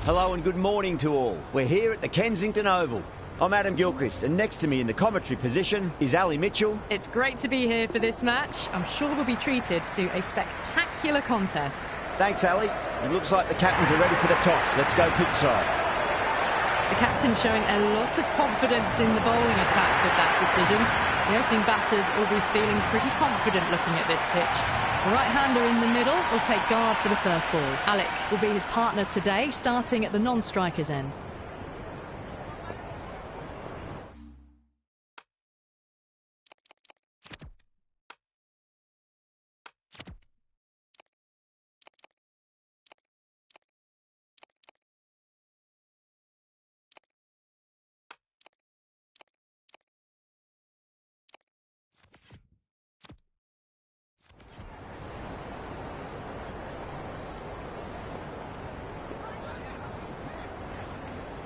Hello and good morning to all. We're here at the Kensington Oval. I'm Adam Gilchrist, and next to me in the commentary position is Ali Mitchell. It's great to be here for this match. I'm sure we'll be treated to a spectacular contest. Thanks, Ali. It looks like the captains are ready for the toss. Let's go pitch side. The captain showing a lot of confidence in the bowling attack with that decision. The opening batters will be feeling pretty confident looking at this pitch. The right-hander in the middle will take guard for the first ball. Alec will be his partner today, starting at the non-striker's end.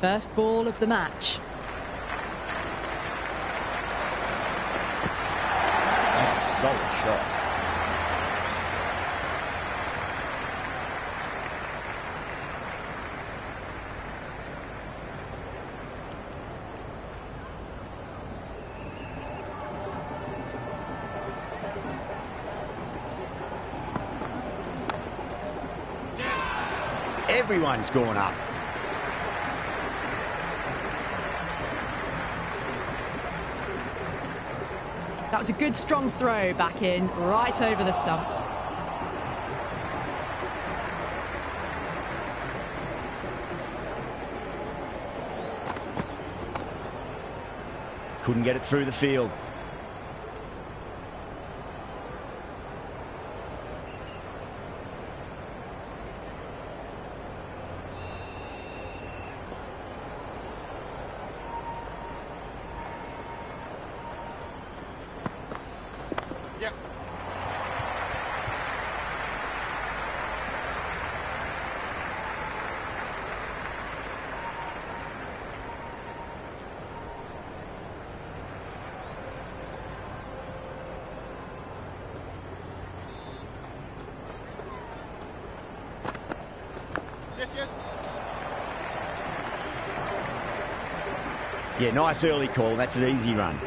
First ball of the match. That's a solid shot. Everyone's gone up. That was a good strong throw back in, right over the stumps. Couldn't get it through the field. Yeah, nice early call. That's an easy run.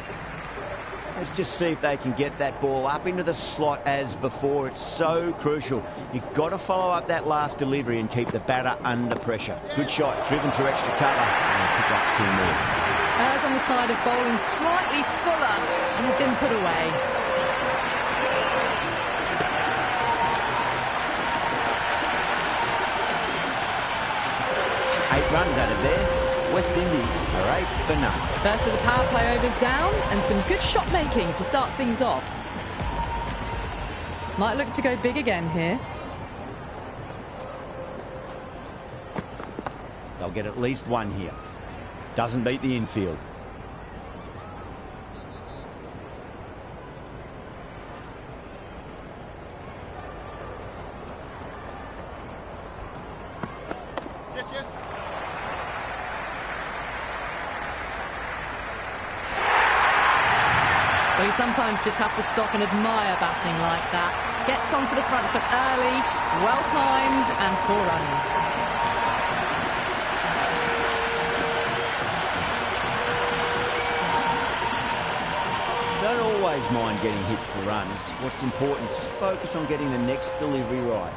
Let's just see if they can get that ball up into the slot as before. It's so crucial. You've got to follow up that last delivery and keep the batter under pressure. Good shot, driven through extra cover, and pick up two more. Errs on the side of bowling slightly fuller and have been put away. Eight runs out of there. West Indies are 8 for none. First of the power play overs down, and some good shot making to start things off. Might look to go big again here. They'll get at least one here. Doesn't beat the infield. Well, you sometimes just have to stop and admire batting like that. Gets onto the front foot early, well-timed, and 4 runs. Don't always mind getting hit for runs. What's important, just focus on getting the next delivery right.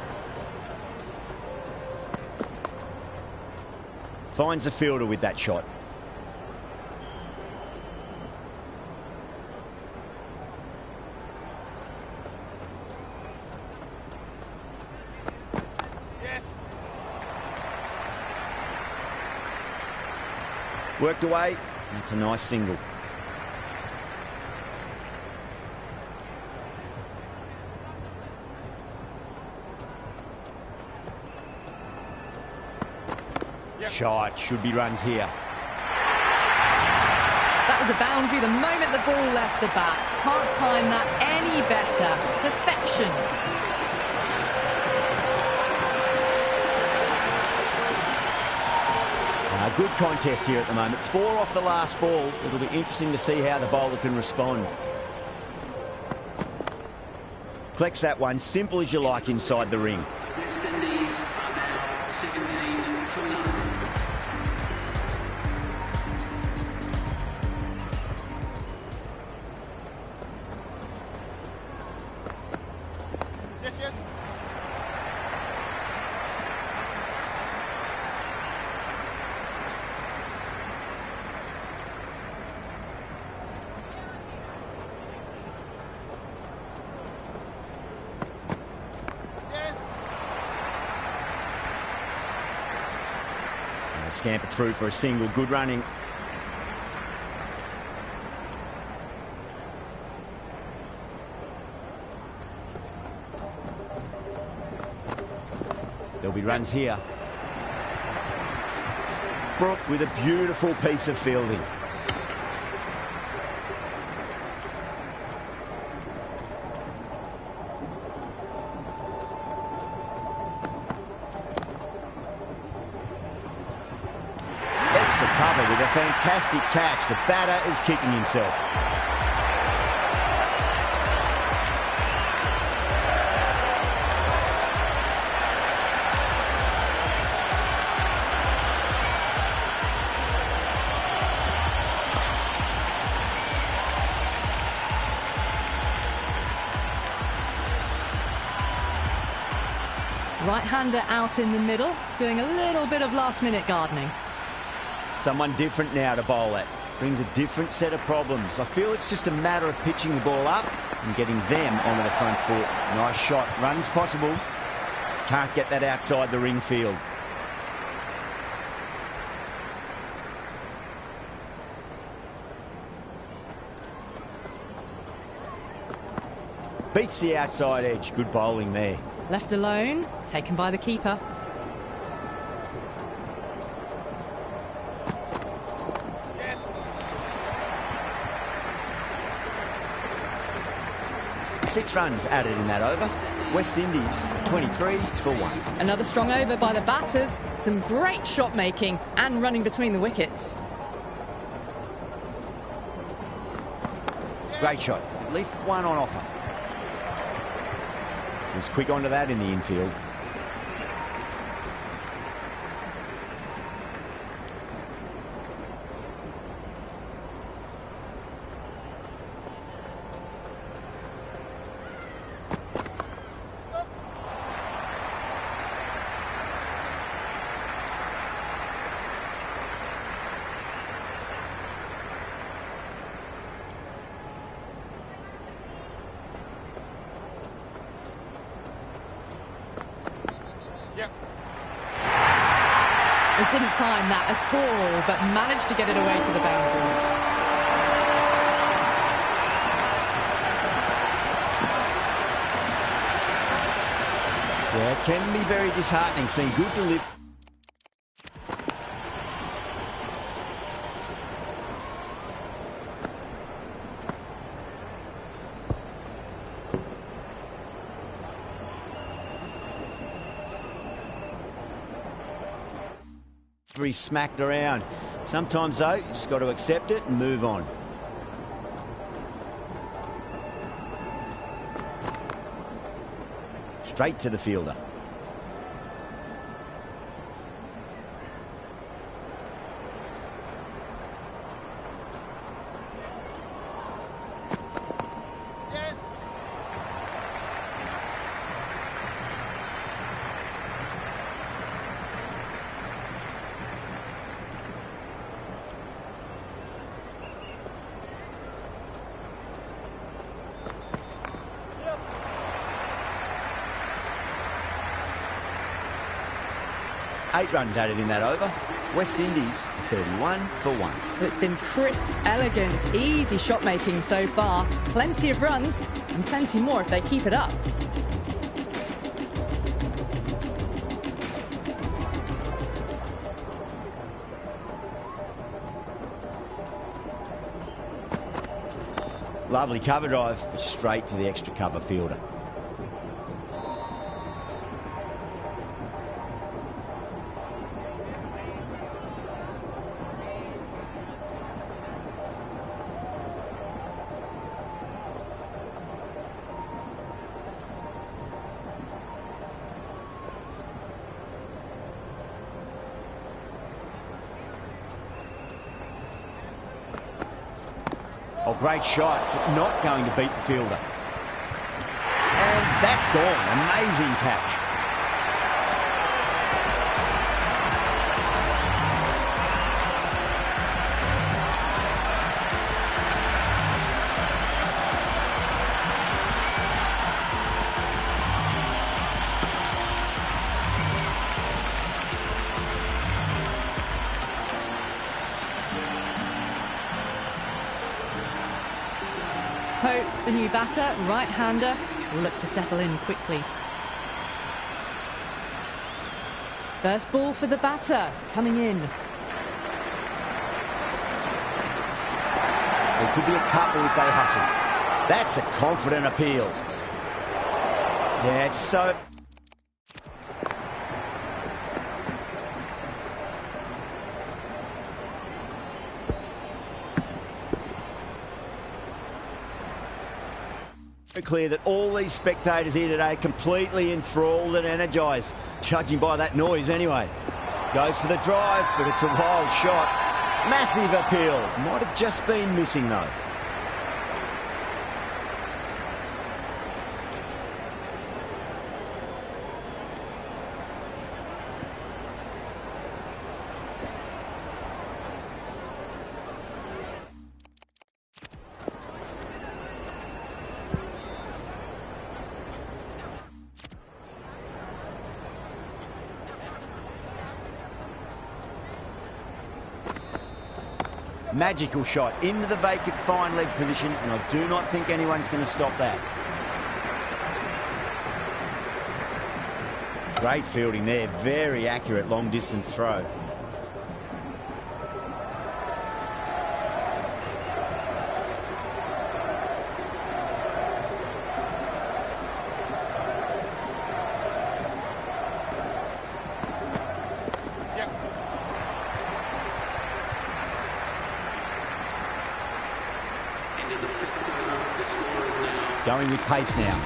Finds the fielder with that shot. Worked away. That's a nice single. Shot. Should be runs here. That was a boundary the moment the ball left the bat. Can't time that any better. Perfection. A good contest here at the moment. 4 off the last ball. It'll be interesting to see how the bowler can respond. Collects that one, simple as you like inside the ring. West Indies are now 17 for none. scamper through for a single. Good running. There'll be runs here. Brooke with a beautiful piece of fielding. Extra cover with a fantastic catch. The batter is kicking himself. Right-hander out in the middle, doing a little bit of last-minute gardening. Someone different now to bowl at. Brings a different set of problems. I feel it's just a matter of pitching the ball up and getting them onto the front foot. Nice shot. Runs possible. Can't get that outside the ring field. Beats the outside edge. Good bowling there. Left alone, taken by the keeper. Yes. 6 runs added in that over. West Indies 23 for 1. Another strong over by the batters. Some great shot making and running between the wickets. Great shot. At least one on offer. Was quick onto that in the infield. It didn't time that at all, but managed to get it away to the boundary. Yeah, it can be very disheartening seeing good delivery. Smacked around. Sometimes, though, you just got to accept it and move on. Straight to the fielder. Yes. Eight runs added in that over. West Indies 31 for 1. It's been crisp, elegant, easy shot making so far. Plenty of runs and plenty more if they keep it up. Lovely cover drive, straight to the extra cover fielder. Oh, great shot, but not going to beat the fielder. And that's gone. Amazing catch. Pope, the new batter, right-hander, will look to settle in quickly. First ball for the batter, coming in. There could be a couple if they hustle. That's a confident appeal. Yeah, it's so... clear that all these spectators here today completely enthralled and energised, judging by that noise anyway. Goes for the drive, but it's a wild shot. Massive appeal. Might have just been missing though. Magical shot into the vacant fine leg position, and I do not think anyone's going to stop that. Great fielding there, very accurate long distance throw. Going with pace now.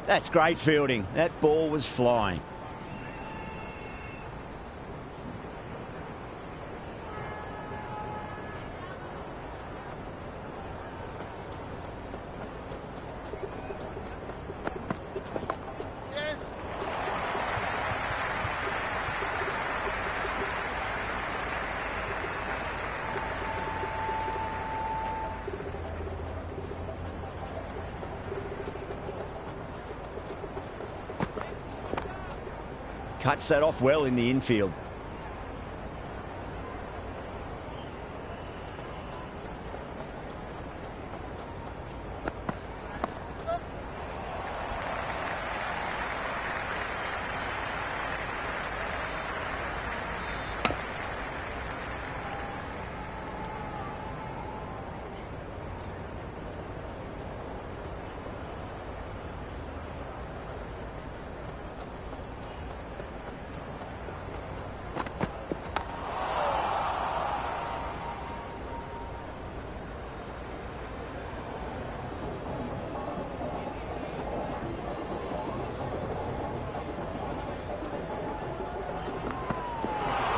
That's great fielding. That ball was flying. Cuts that off well in the infield.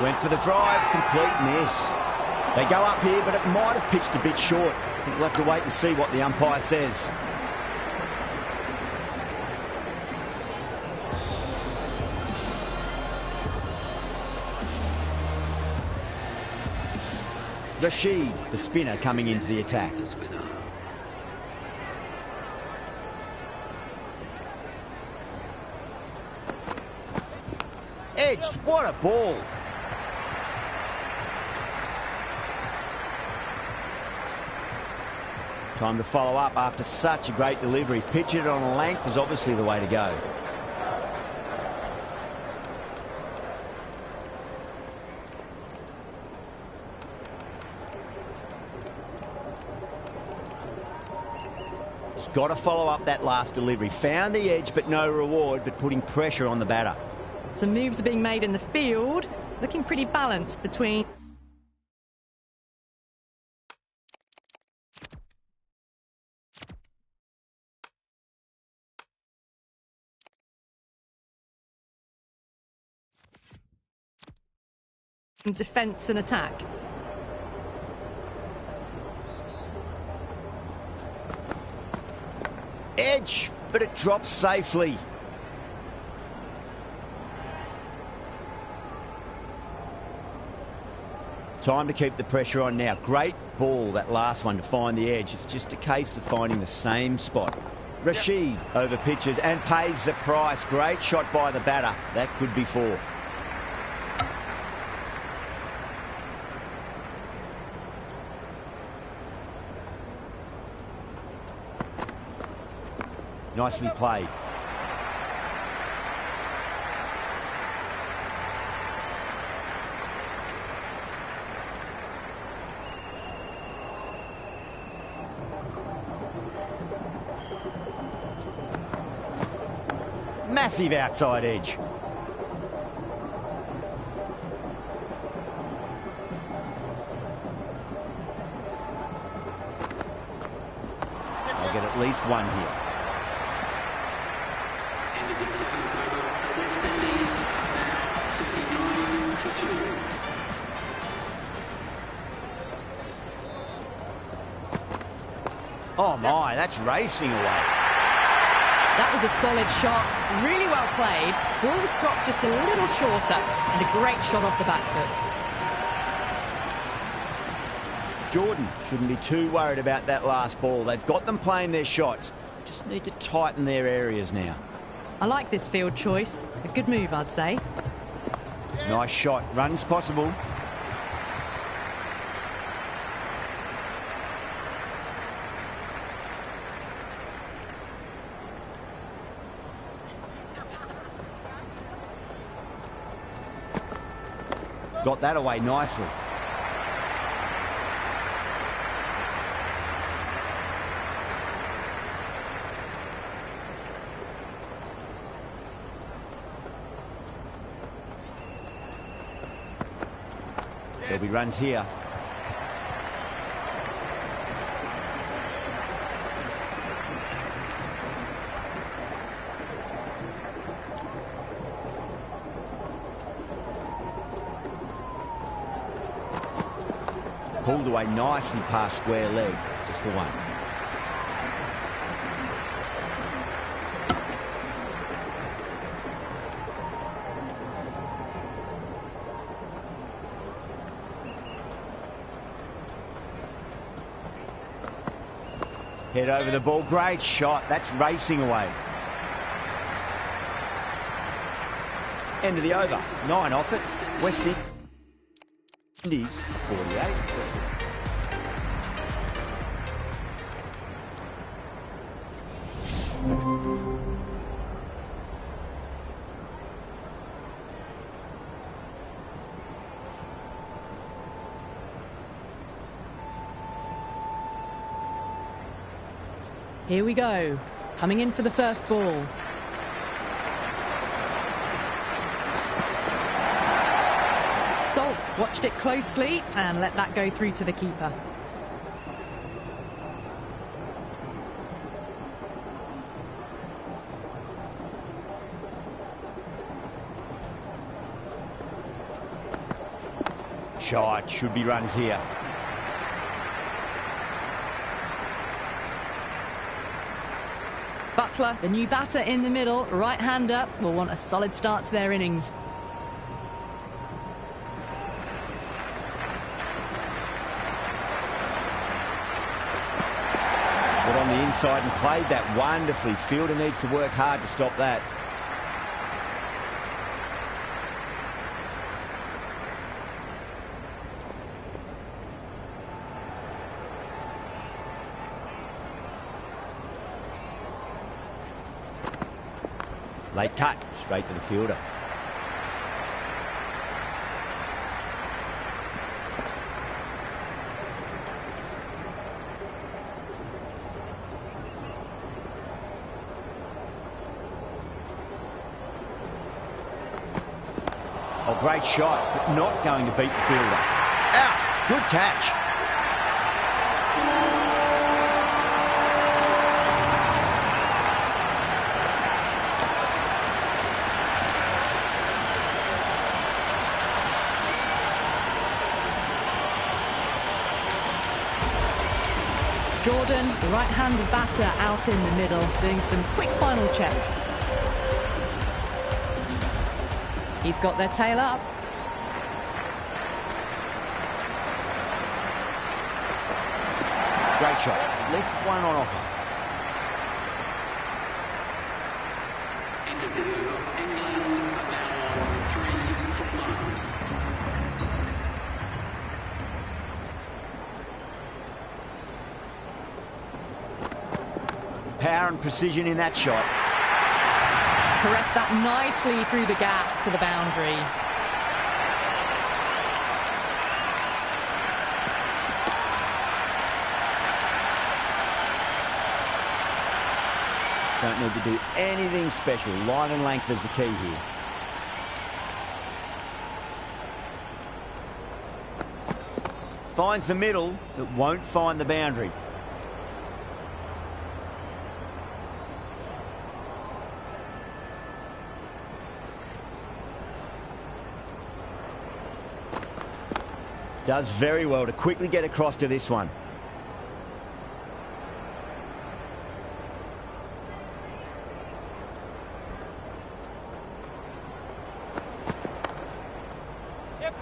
Went for the drive, complete miss. They go up here, but it might have pitched a bit short. I think we'll have to wait and see what the umpire says. Rashid, the spinner, coming into the attack. Edged, what a ball. Time to follow up after such a great delivery. Pitch it on a length is obviously the way to go. Just got to follow up that last delivery. Found the edge, but no reward, but putting pressure on the batter. Some moves are being made in the field, looking pretty balanced between... defence and attack. Edge, but it drops safely. Time to keep the pressure on now. Great ball, that last one, to find the edge. It's just a case of finding the same spot. Rashid over pitches and pays the price. Great shot by the batter. That could be 4. Nicely played. Massive outside edge. They'll get at least 1 here. Oh my, that's racing away. That was a solid shot, really well played. Ball was dropped just a little shorter, and a great shot off the back foot. Jordan shouldn't be too worried about that last ball. They've got them playing their shots. Just need to tighten their areas now. I like this field choice. A good move, I'd say. Nice shot. Runs possible. Got that away nicely. There'll be runs here. Pulled away nicely past square leg. Just the one. Head over the ball. Great shot. That's racing away. End of the over. 9 off it. West Indies 48. Here we go. Coming in for the first ball. Salt watched it closely and let that go through to the keeper. Shot. Should be runs here. Butler, the new batter in the middle, right-hander, will want a solid start to their innings. Got on the inside and played that wonderfully. Fielder needs to work hard to stop that. Late cut, straight to the fielder. Oh, great shot, but not going to beat the fielder. Out, good catch. Jordan, the right-handed batter, out in the middle, doing some quick final checks. He's got their tail up. Great shot. At least one on offer. Power and precision in that shot. Caressed that nicely through the gap to the boundary. Don't need to do anything special. Line and length is the key here. Finds the middle, but won't find the boundary. Does very well to quickly get across to this one. Yep.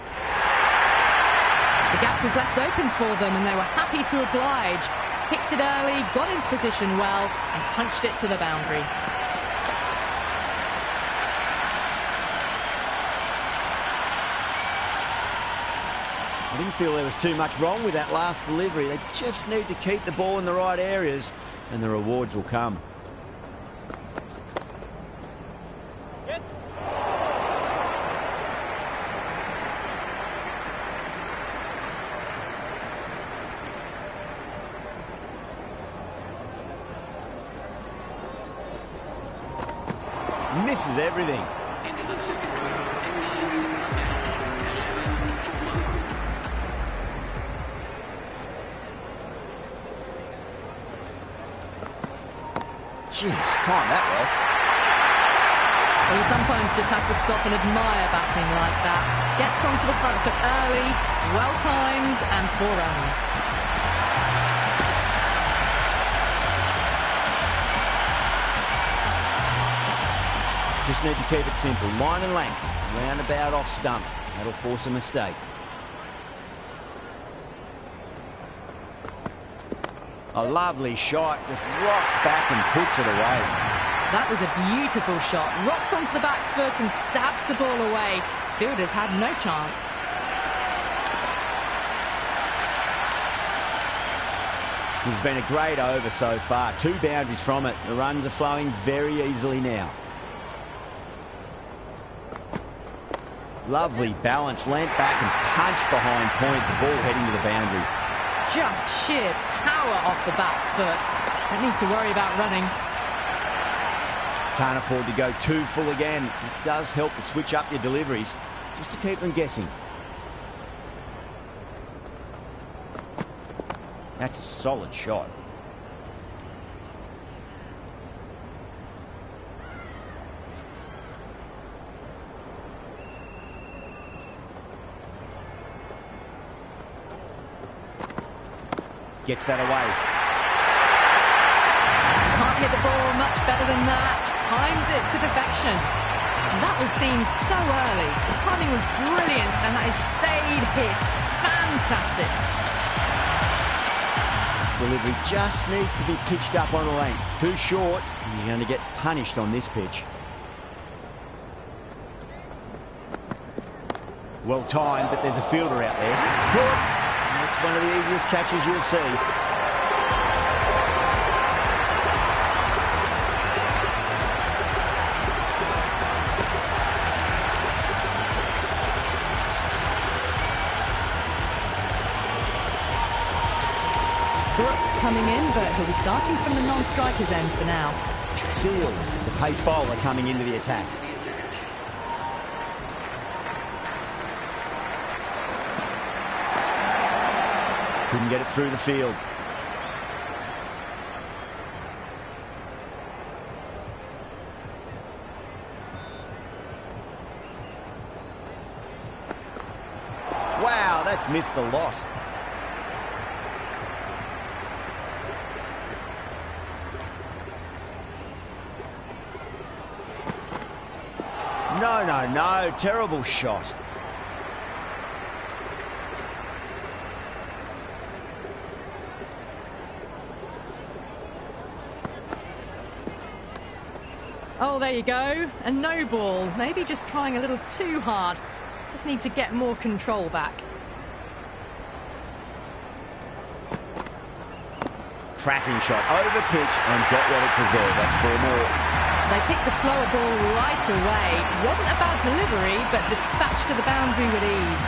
The gap was left open for them and they were happy to oblige. Picked it early, got into position well and punched it to the boundary. I didn't feel there was too much wrong with that last delivery. They just need to keep the ball in the right areas and the rewards will come. Yes. Misses everything. Jeez, timed that well. Well, you sometimes just have to stop and admire batting like that. Gets onto the front foot early, well timed and 4 runs. Just need to keep it simple. Line and length. Roundabout off stump. That'll force a mistake. A lovely shot. Just rocks back and puts it away. That was a beautiful shot. Rocks onto the back foot and stabs the ball away. Fielders had no chance. This has been a great over so far. 2 boundaries from it. The runs are flowing very easily now. Lovely balance. Leant back and punched behind point. The ball heading to the boundary. Just sheer power off the back foot. Don't need to worry about running. Can't afford to go too full again. It does help to switch up your deliveries just to keep them guessing. That's a solid shot. Gets that away. Can't hit the ball much better than that. Timed it to perfection. And that was seen so early. The timing was brilliant and that has stayed hit. Fantastic. This delivery just needs to be pitched up on a length. Too short, and you're going to get punished on this pitch. Well timed, but there's a fielder out there. Good. That's one of the easiest catches you'll see. Brook coming in, but he'll be starting from the non-strikers end for now. Seals, the pace bowler, coming into the attack. Couldn't get it through the field. Wow, that's missed the lot. No, terrible shot. Oh, there you go. A no ball. Maybe just trying a little too hard. Just need to get more control back. Cracking shot over pitch and got what it deserved. That's 4 more. They picked the slower ball right away. Wasn't a bad delivery, but dispatched to the boundary with ease.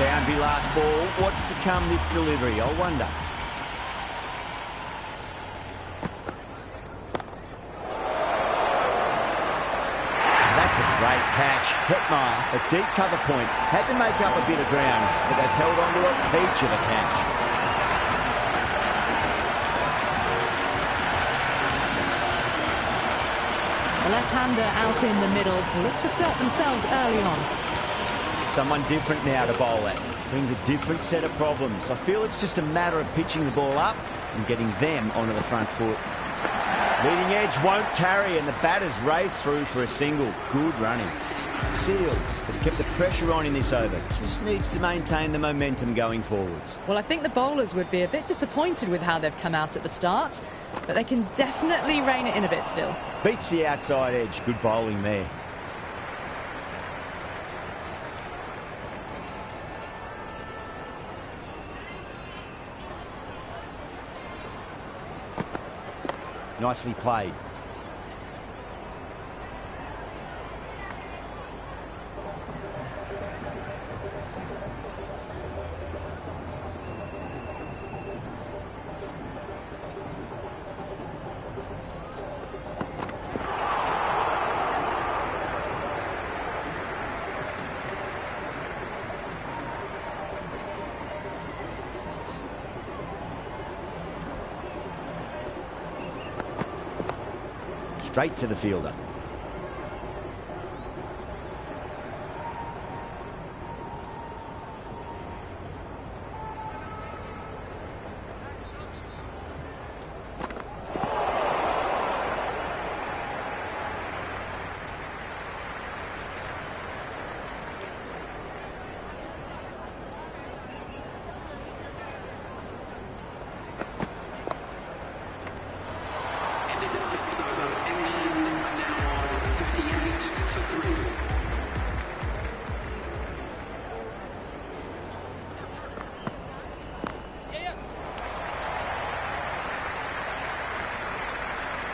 Boundary last ball. What's to come this delivery, I wonder. That's a great catch. Hetmeyer, a deep cover point, had to make up a bit of ground, but they've held on to a peach of a catch. The left-hander out in the middle. Look to assert themselves early on. Someone different now to bowl at. Brings a different set of problems. I feel it's just a matter of pitching the ball up and getting them onto the front foot. Leading edge won't carry and the batters race through for a single. Good running. Seals has kept the pressure on in this over. Just needs to maintain the momentum going forwards. Well, I think the bowlers would be a bit disappointed with how they've come out at the start, but they can definitely rein it in a bit still. Beats the outside edge. Good bowling there. Nicely played. Straight to the fielder.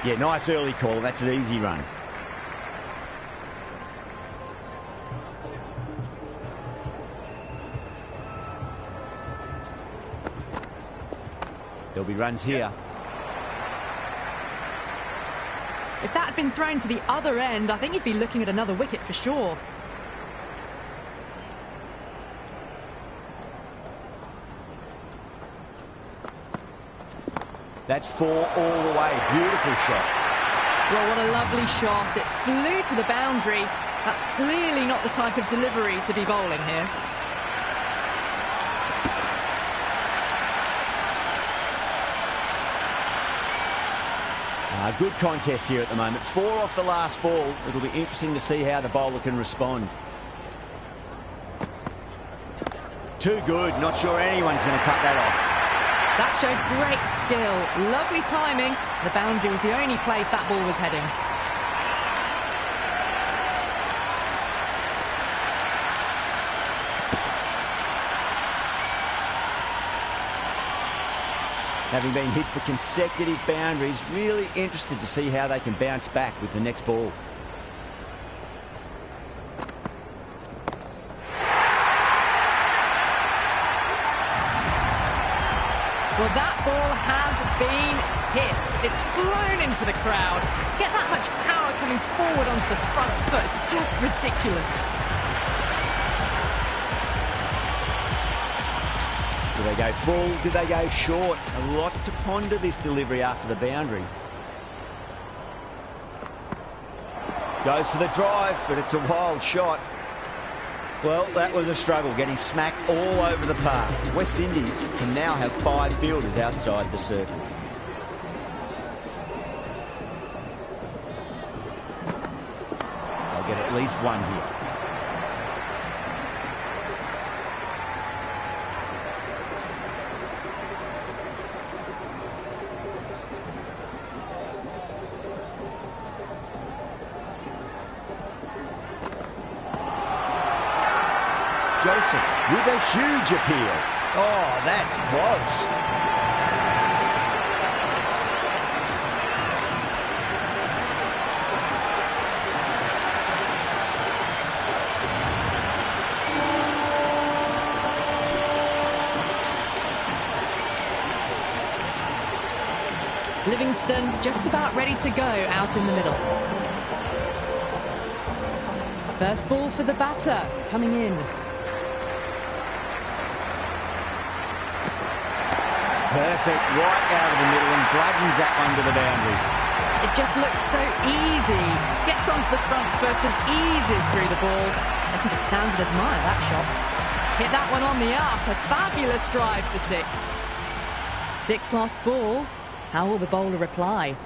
Yeah, nice early call. That's an easy run. There'll be runs here. If that had been thrown to the other end, I think you'd be looking at another wicket for sure. That's 4 all the way. Beautiful shot. Well, what a lovely shot. It flew to the boundary. That's clearly not the type of delivery to be bowling here. Good contest here at the moment. 4 off the last ball. It'll be interesting to see how the bowler can respond. Too good. Not sure anyone's going to cut that off. That showed great skill. Lovely timing. The boundary was the only place that ball was heading. Having been hit for consecutive boundaries, really interested to see how they can bounce back with the next ball. Well, that ball has been hit. It's flown into the crowd. To get that much power coming forward onto the front foot is just ridiculous. Do they go full? Do they go short? A lot to ponder this delivery after the boundary. Goes for the drive, but it's a wild shot. Well, that was a struggle, getting smacked all over the park. West Indies can now have 5 fielders outside the circle. They'll get at least 1 here. Joseph with a huge appeal. Oh, that's close. Livingston just about ready to go out in the middle. First ball for the batter, coming in. Perfect, right out of the middle and bludgeons that one to the boundary. It just looks so easy. Gets onto the front foot and eases through the ball. I can just stand and admire that shot. Hit that one on the up, a fabulous drive for six. Six last ball. How will the bowler reply?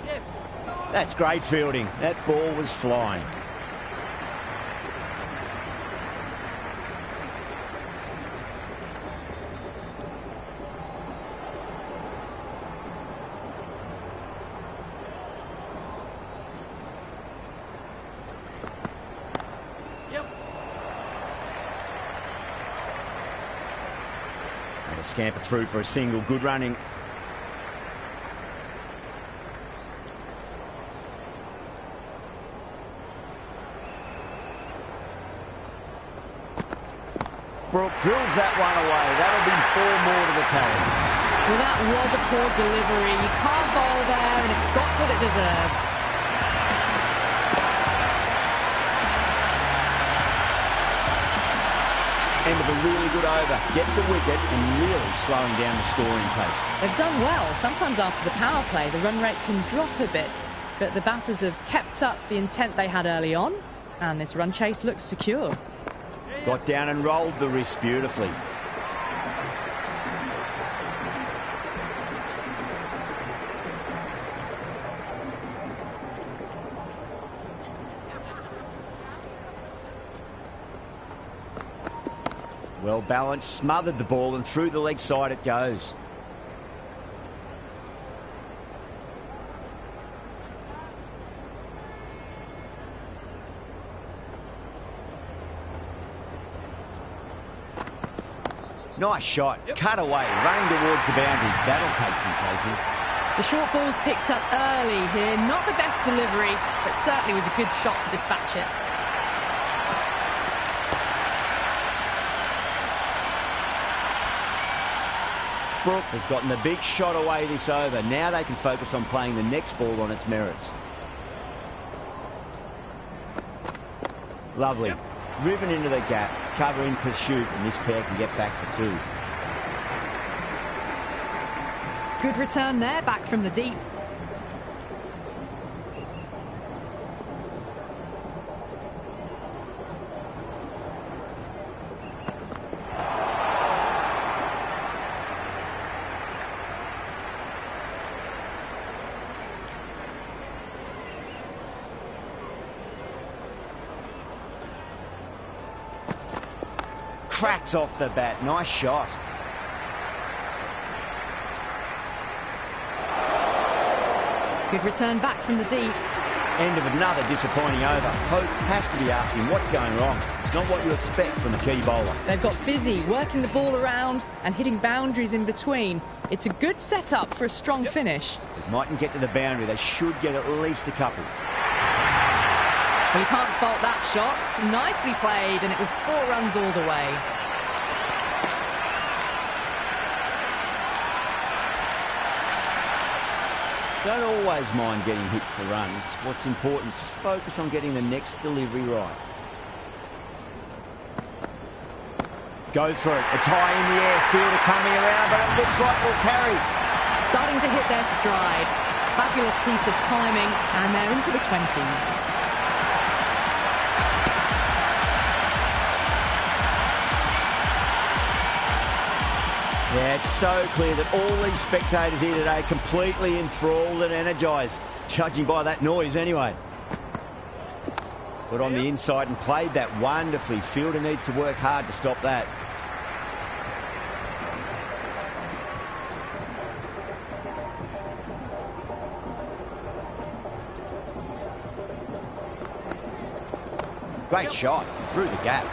Yes. That's great fielding. That ball was flying. And a scamper through for a single. Good running. Brook drills that one away. That'll be 4 more to the tally. Well, that was a poor delivery. You can't bowl there, and it got what it deserved. End of a really good over. Gets a wicket and really slowing down the scoring pace. They've done well. Sometimes after the power play, the run rate can drop a bit, but the batters have kept up the intent they had early on, and this run chase looks secure. Got down and rolled the wrist beautifully. Well balanced, smothered the ball and through the leg side it goes. Nice shot, cut away, running towards the boundary. That'll take some chasing. The short ball's picked up early here. Not the best delivery, but certainly was a good shot to dispatch it. Brook has gotten the big shot away this over. Now they can focus on playing the next ball on its merits. Lovely. Driven into the gap, cover in pursuit, and this pair can get back for 2. Good return there, back from the deep. Cracks off the bat. Nice shot. Good return back from the deep. End of another disappointing over. Hope has to be asking what's going wrong. It's not what you expect from a key bowler. They've got busy working the ball around and hitting boundaries in between. It's a good setup for a strong finish. It mightn't get to the boundary. They should get at least a couple. Well, you can't fault that shot. Nicely played, and it was 4 runs all the way. Don't always mind getting hit for runs. What's important is just focus on getting the next delivery right. Goes for it. It's high in the air. Fielder coming around, but it looks like we'll carry. Starting to hit their stride. Fabulous piece of timing, and they're into the 20s. Yeah, it's so clear that all these spectators here today completely enthralled and energised, judging by that noise anyway. Put on the inside and played that wonderfully. Fielder needs to work hard to stop that. Great shot through the gap.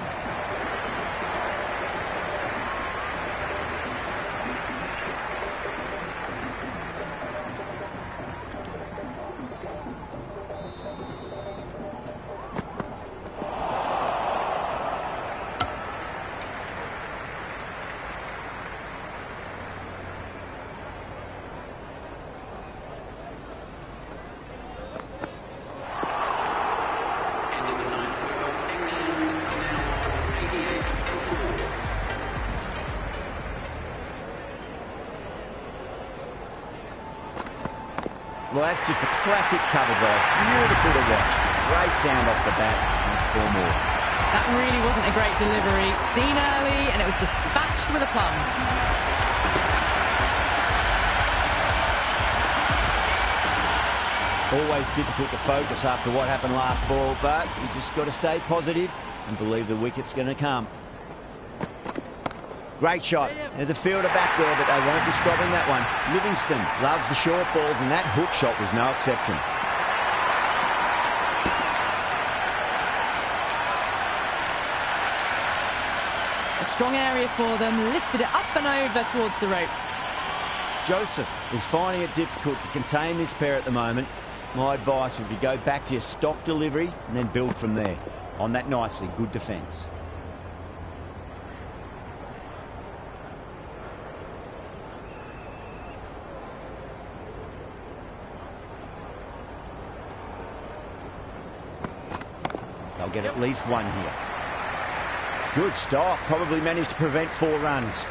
Well, that's just a classic cover drive. Beautiful to watch. Great sound off the bat and 4 more. That really wasn't a great delivery. Seen early, and it was dispatched with a plum. Always difficult to focus after what happened last ball, but you just got to stay positive and believe the wicket's going to come. Great shot. There's a fielder back there, but they won't be stopping that one. Livingston loves the short balls, and that hook shot was no exception. A strong area for them, lifted it up and over towards the rope. Joseph is finding it difficult to contain this pair at the moment. My advice would be go back to your stock delivery and then build from there. On that nicely, good defence. They'll get at least one here. Good stop. Probably managed to prevent 4 runs.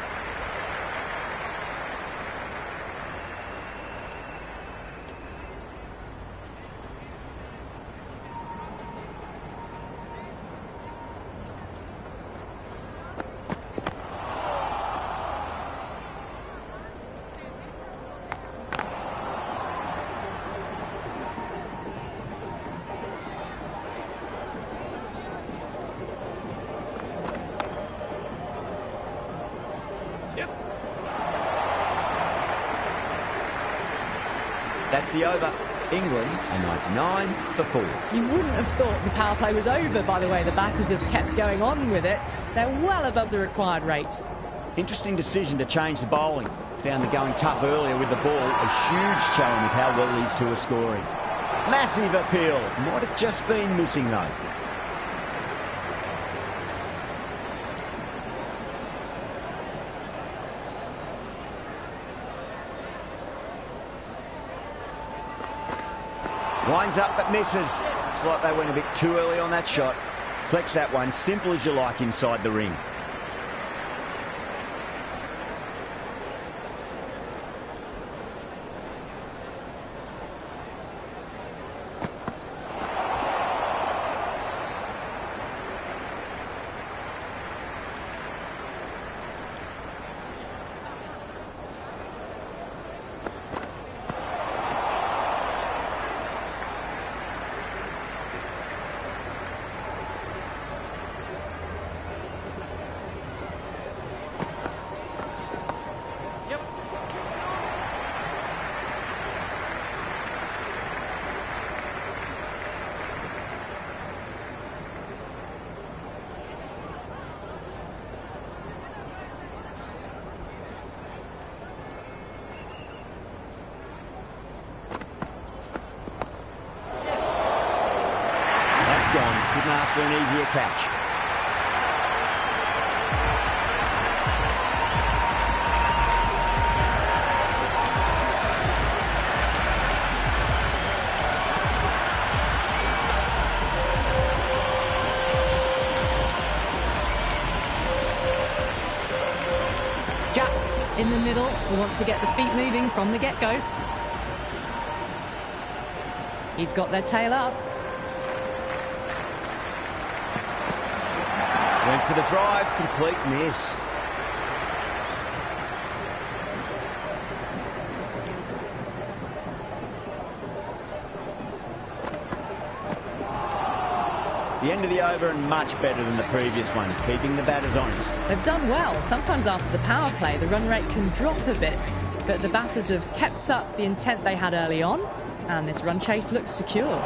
That's the over. England a 99 for 4. You wouldn't have thought the power play was over by the way the batters have kept going on with it. They're well above the required rate. Interesting decision to change the bowling. Found the going tough earlier with the ball. A huge challenge with how well these two are scoring. Massive appeal. Might have just been missing though. Winds up but misses. It's like they went a bit too early on that shot. Collects that one, simple as you like inside the ring. Couldn't ask for an easier catch. Jacks in the middle. We want to get the feet moving from the get-go. He's got their tail up. Went for the drive, complete miss. The end of the over and much better than the previous one, keeping the batters honest. They've done well. Sometimes after the power play, the run rate can drop a bit, but the batters have kept up the intent they had early on, and this run chase looks secure.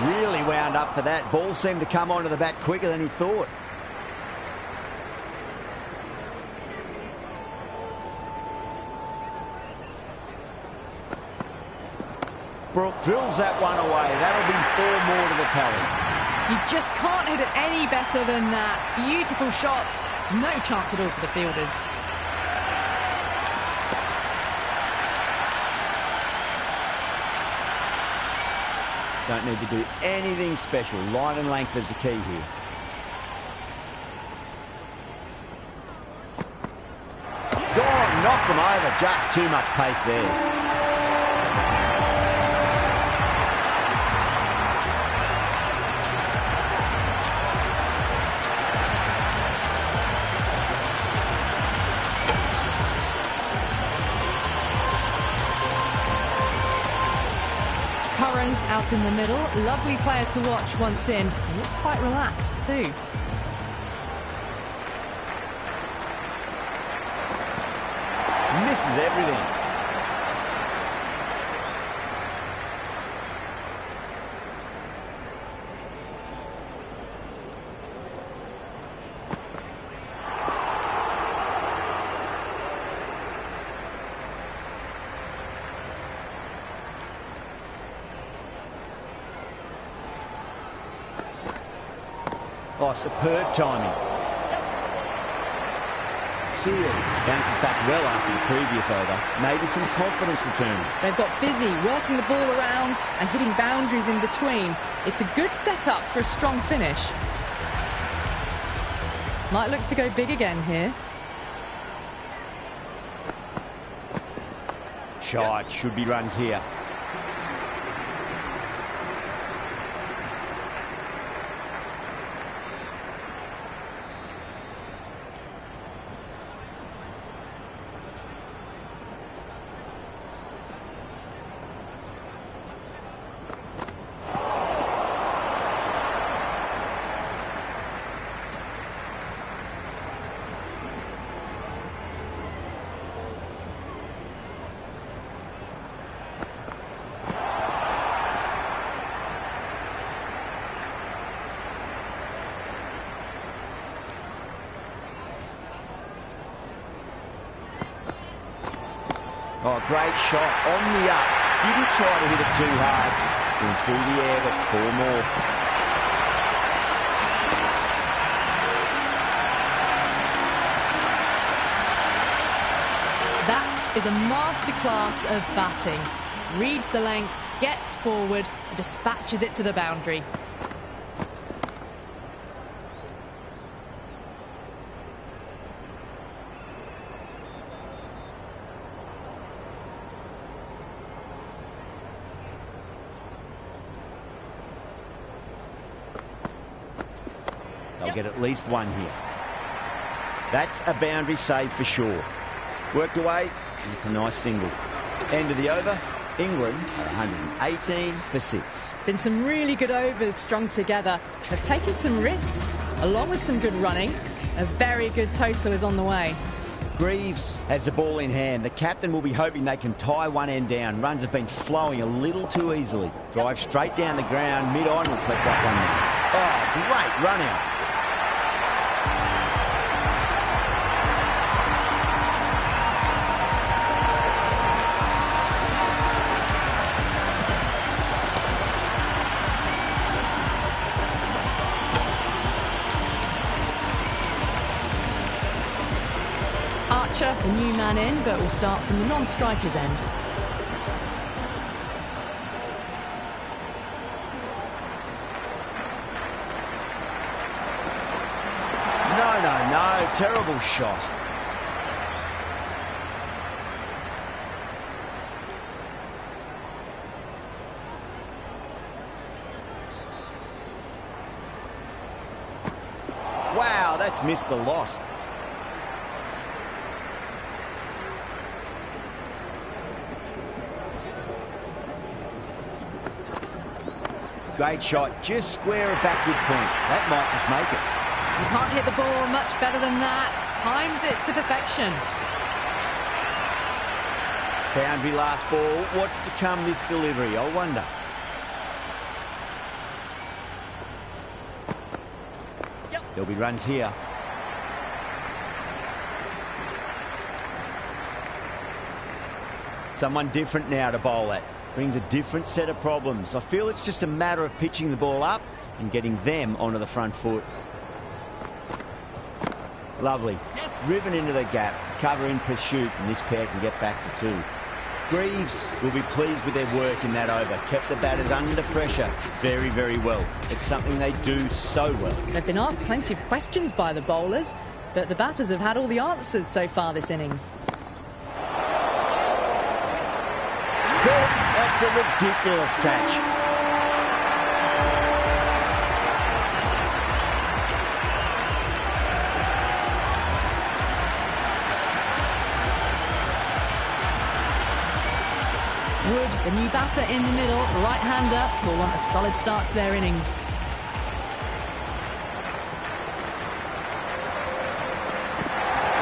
Really wound up for that. Ball seemed to come onto the bat quicker than he thought. Brook drills that one away. That'll be 4 more to the tally. You just can't hit it any better than that. Beautiful shot. No chance at all for the fielders. Don't need to do anything special. Line and length is the key here. Gone, knocked him over. Just too much pace there. Curran out in the middle. Lovely player to watch once in. He looks quite relaxed too. Misses everything. Oh, superb timing. Seals bounces back well after the previous over. Maybe some confidence returning. They've got busy working the ball around and hitting boundaries in between. It's a good setup for a strong finish. Might look to go big again here. Shot, should be runs here. Oh, great shot on the up. Didn't try to hit it too hard. Went through the air, but 4 more. That is a masterclass of batting. Reads the length, gets forward, and dispatches it to the boundary. They'll get at least 1 here. That's a boundary save for sure. Worked away, and it's a nice single. End of the over, England at 118 for 6. Been some really good overs strung together. They've taken some risks, along with some good running. A very good total is on the way. Greaves has the ball in hand. The captain will be hoping they can tie one end down. Runs have been flowing a little too easily. Drive straight down the ground, mid-on, will collect that one now. Oh, great run out. Archer, the new man in, but will start from the non-striker's end. No, terrible shot. Wow, that's missed a lot. Great shot, just square a backward point. That might just make it. You can't hit the ball much better than that. Timed it to perfection. Boundary last ball. What's to come this delivery, I wonder. There'll be runs here. Someone different now to bowl at. Brings a different set of problems. I feel it's just a matter of pitching the ball up and getting them onto the front foot. Lovely. Yes. Driven into the gap. Cover in pursuit, and this pair can get back to 2. Greaves will be pleased with their work in that over. Kept the batters under pressure very, very well. It's something they do so well. They've been asked plenty of questions by the bowlers, but the batters have had all the answers so far this innings. That's a ridiculous catch. Wood, the new batter in the middle, right-hander, will want a solid start to their innings.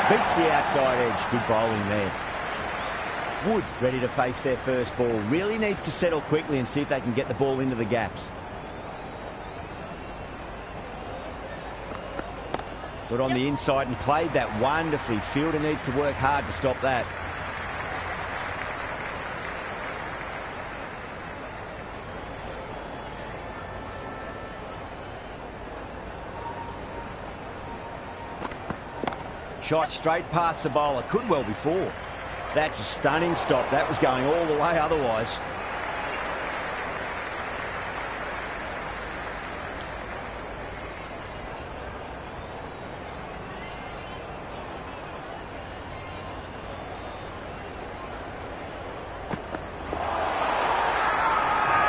Beats the outside edge. Good bowling there. Wood ready to face their first ball. Really needs to settle quickly and see if they can get the ball into the gaps. Got on the inside and played that wonderfully. Fielder needs to work hard to stop that. Shot straight past the bowler. Could well be 4. That's a stunning stop. That was going all the way otherwise.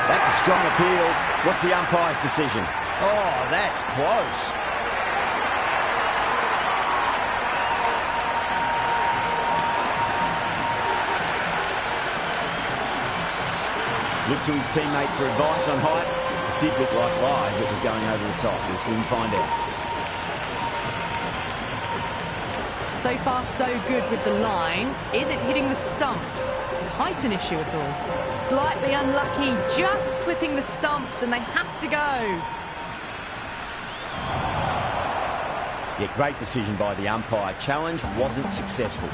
That's a strong appeal. What's the umpire's decision? Oh, that's close. Looked to his teammate for advice on height. It did look like live it was going over the top. We'll soon find out. So far, so good with the line. Is it hitting the stumps? Is height an issue at all? Slightly unlucky, just clipping the stumps, and they have to go. Yeah, great decision by the umpire. Challenge wasn't successful.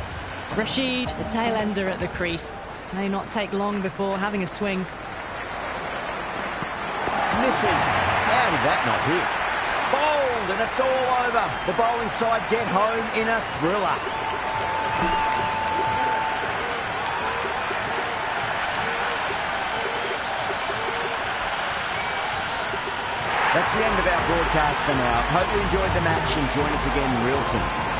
Rashid, the tail ender at the crease. May not take long before having a swing. Misses. How did that not hit? Bowled, and it's all over. The bowling side get home in a thriller. That's the end of our broadcast for now. Hope you enjoyed the match and join us again real soon.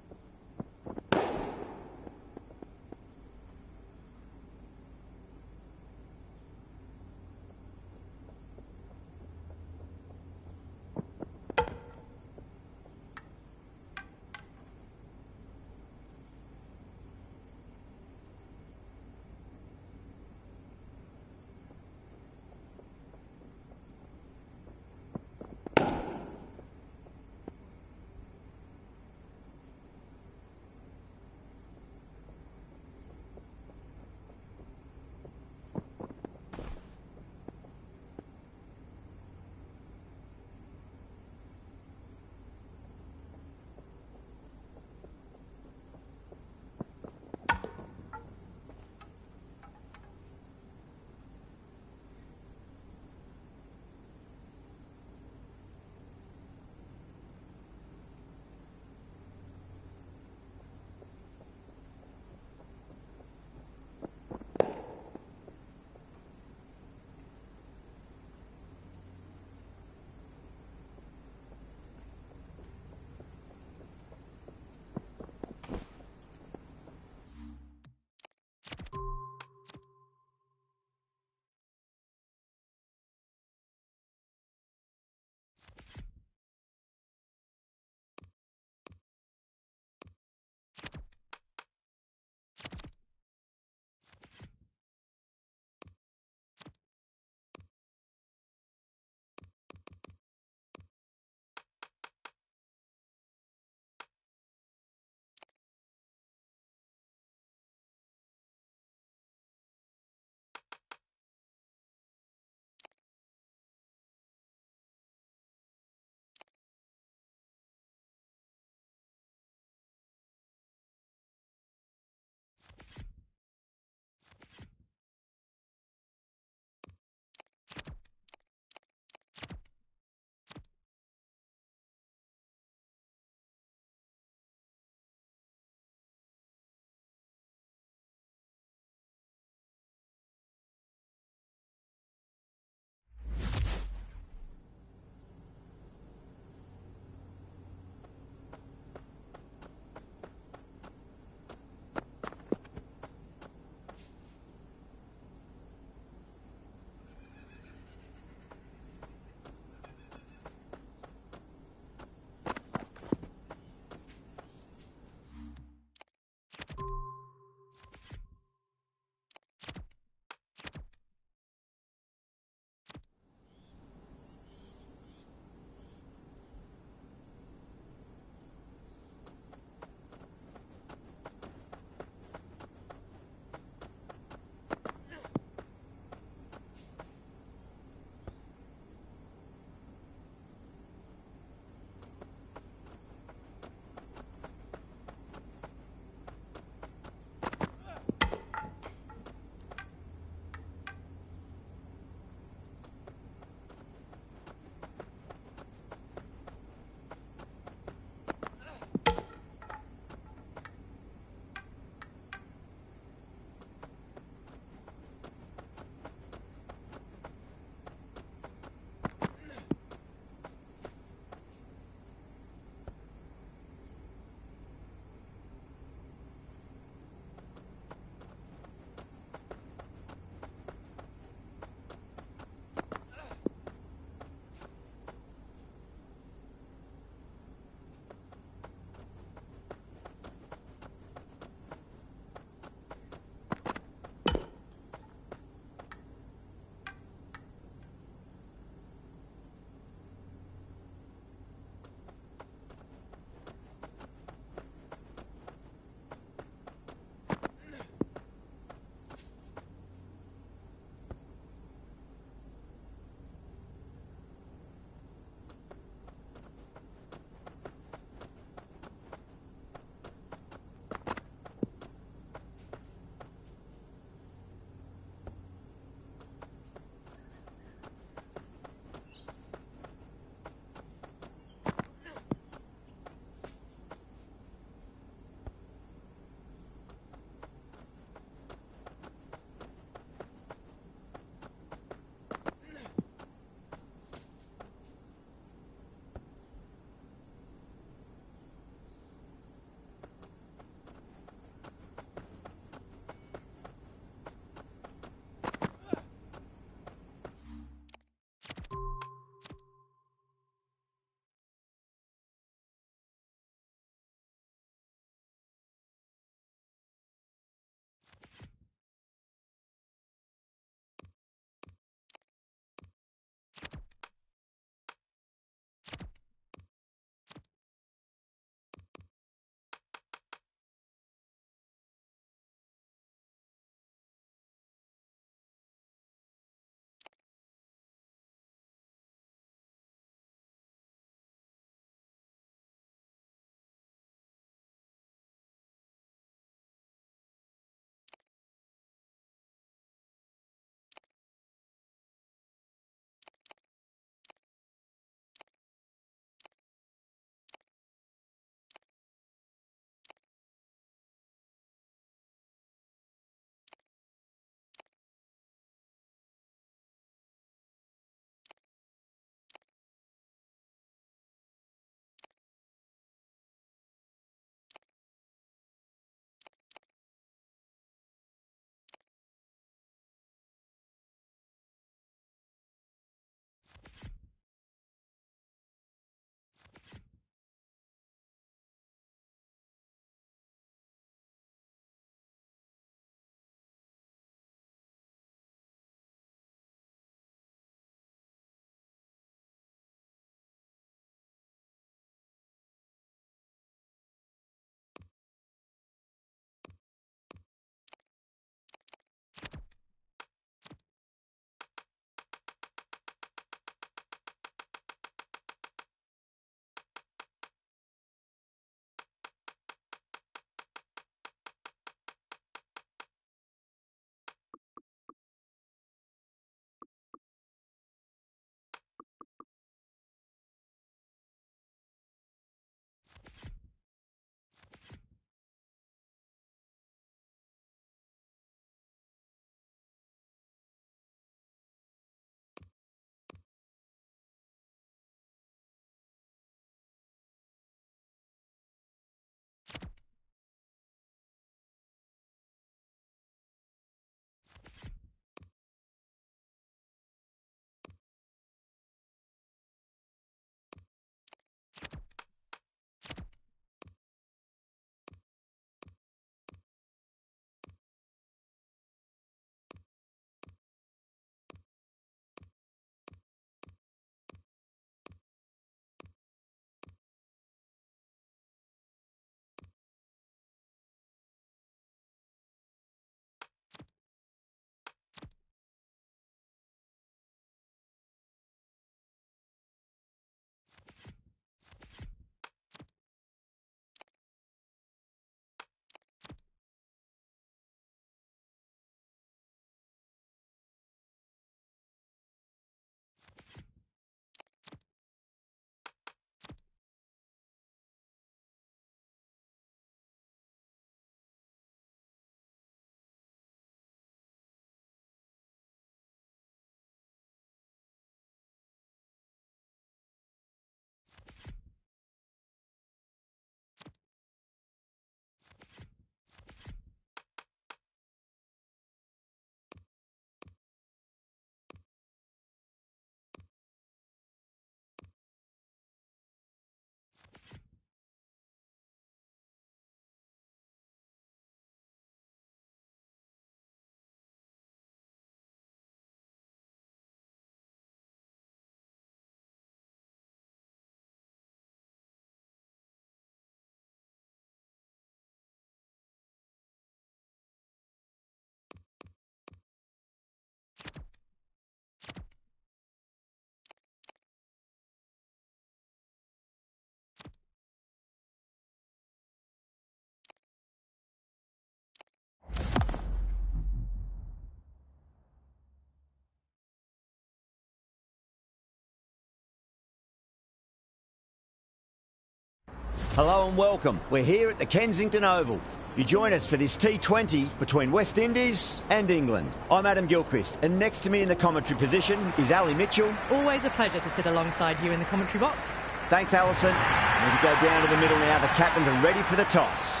Hello and welcome. We're here at the Kensington Oval. You join us for this T20 between West Indies and England. I'm Adam Gilchrist, and next to me in the commentary position is Ali Mitchell. Always a pleasure to sit alongside you in the commentary box. Thanks, Alison. We go down to the middle now. The captains are ready for the toss.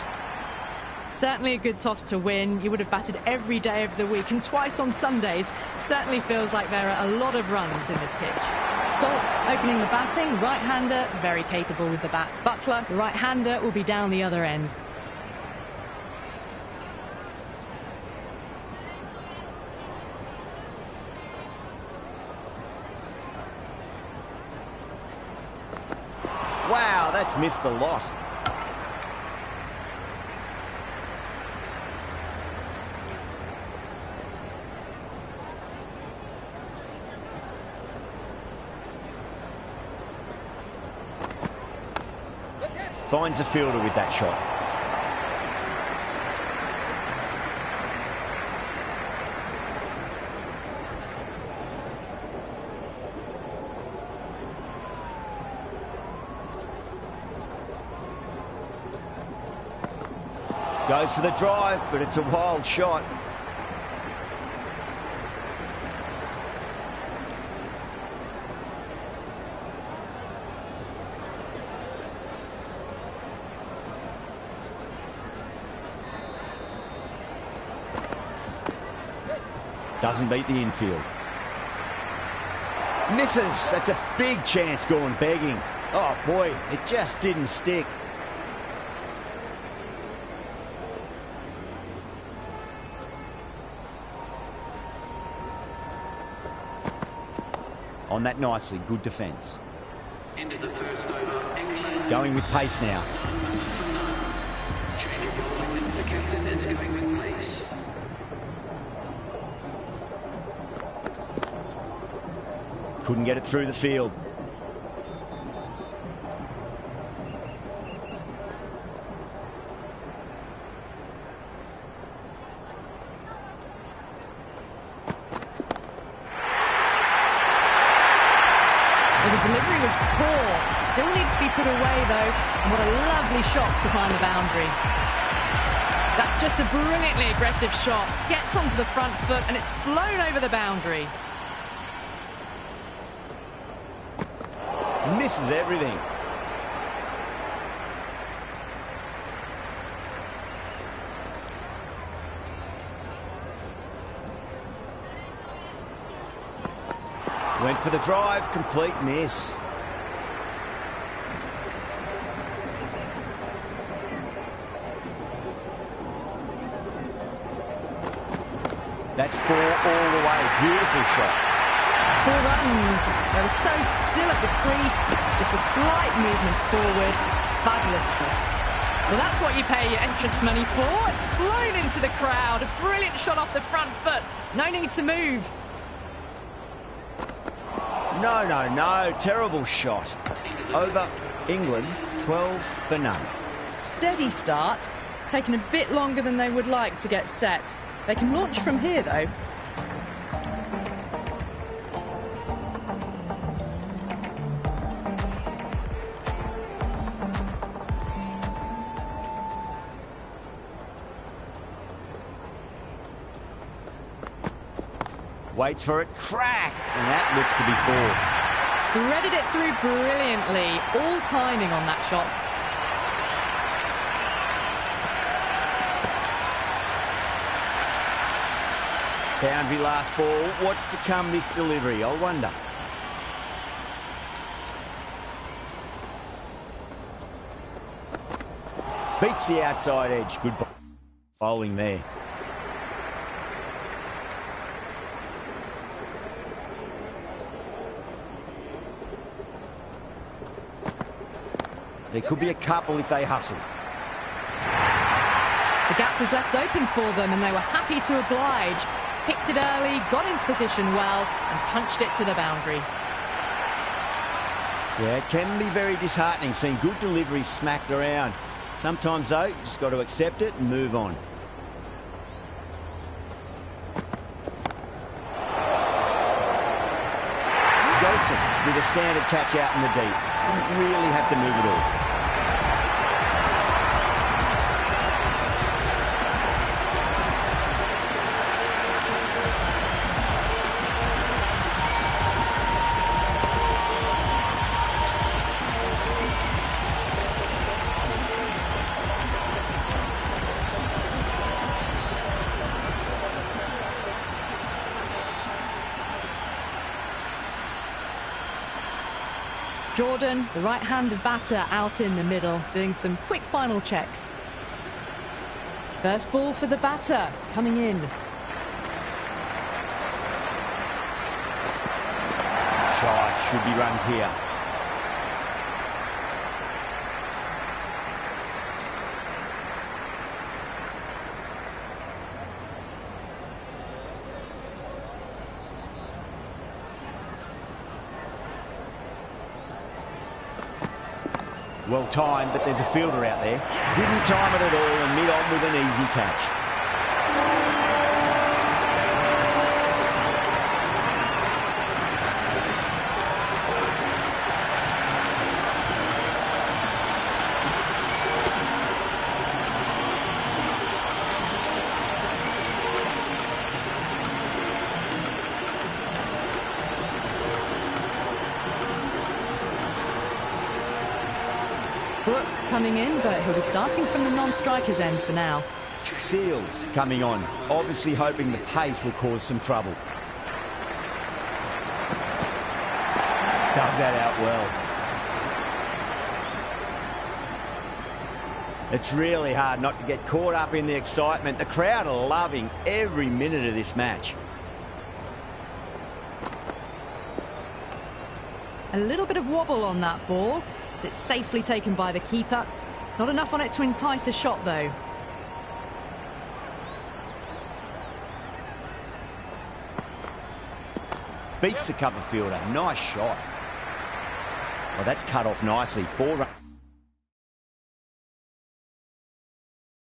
Certainly a good toss to win. You would have batted every day of the week and twice on Sundays. Certainly feels like there are a lot of runs in this pitch. Salt opening the batting, right-hander, very capable with the bat. Buttler, the right-hander, will be down the other end. Wow, that's missed the lot. Finds the fielder with that shot. Goes for the drive, but it's a wild shot. Doesn't beat the infield. Misses. That's a big chance going begging. Oh boy, it just didn't stick. On that nicely, good defence. End of the first over, England. Going with pace now. Change of bowling, the captain is going with pace. Couldn't get it through the field. Well, the delivery was poor. Still needs to be put away, though. And what a lovely shot to find the boundary. That's just a brilliantly aggressive shot. Gets onto the front foot, and it's flown over the boundary. Misses everything. Went for the drive, complete miss. That's 4 all the way. Beautiful shot. 4 runs. They were so still at the crease. Just a slight movement forward. Fabulous shot. Well, that's what you pay your entrance money for. It's flown into the crowd. A brilliant shot off the front foot. No need to move. No, no, no. Terrible shot. Over England, 12 for none. Steady start. Taking a bit longer than they would like to get set. They can launch from here, though. Waits for it, crack, and that looks to be 4. Threaded it through brilliantly. All timing on that shot. Boundary last ball. What's to come this delivery, I wonder. Beats the outside edge. Good bowling there. There could be a couple if they hustle. The gap was left open for them and they were happy to oblige. Picked it early, got into position well and punched it to the boundary. Yeah, it can be very disheartening seeing good deliveries smacked around. Sometimes, though, you just got to accept it and move on. Joseph with a standard catch out in the deep. Didn't really have to move it all. Jordan, the right-handed batter, out in the middle, doing some quick final checks. First ball for the batter, coming in. Shot, should be runs here. Well timed, but there's a fielder out there. Didn't time it at all and mid-on with an easy catch. Brook coming in, but he'll be starting from the non-striker's end for now. Seals coming on, obviously hoping the pace will cause some trouble. Dug that out well. It's really hard not to get caught up in the excitement. The crowd are loving every minute of this match. A little bit of wobble on that ball. It's safely taken by the keeper. Not enough on it to entice a shot, though. Beats the cover fielder. Nice shot. Well, that's cut off nicely. 4 runs.